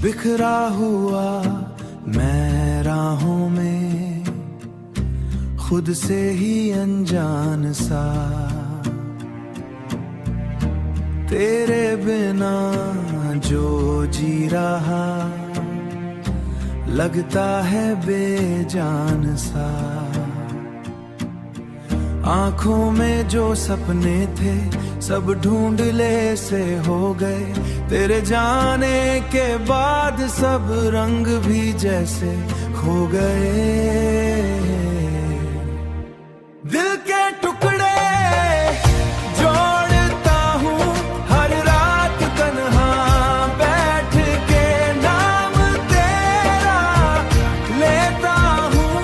बिखरा हुआ मैं राहों में, खुद से ही अनजान सा। तेरे बिना जो जी रहा लगता है बेजान सा। आंखों में जो सपने थे सब ढूंढले से हो गए। तेरे जाने के बाद सब रंग भी जैसे खो गए। दिल के टुकड़े जोड़ता हूँ हर रात तन्हा बैठ के, नाम तेरा लेता हूँ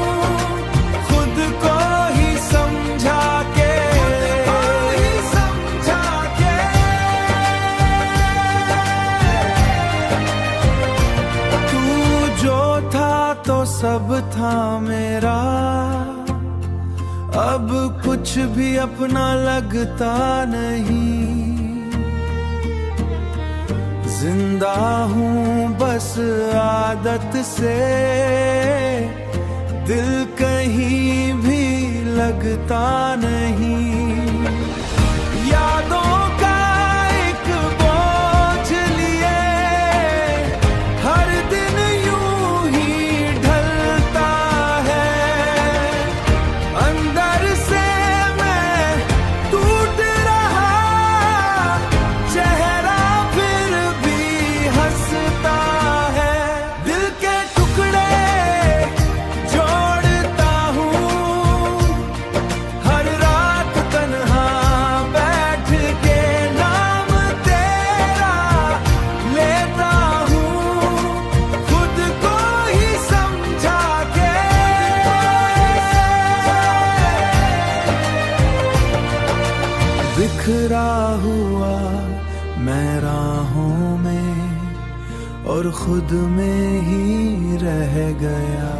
खुद को ही समझा के। तू जो था तो सब था मेरा, अब कुछ भी अपना लगता नहीं। जिंदा हूँ बस आदत से, दिल कहीं भी लगता नहीं। यादों का एक बोझ लिए हर दिन यूं ही ढलता है। अंदर से मैं टूट रहा, चेहरा फिर भी हंसता है। दिल के टुकड़े जोड़ता हूँ हर रात तन्हा बैठ के, नाम तेरा लेता हूँ खुद को ही समझा के। बिखरा हुआ मैं राहों में और खुद में ही रह गया।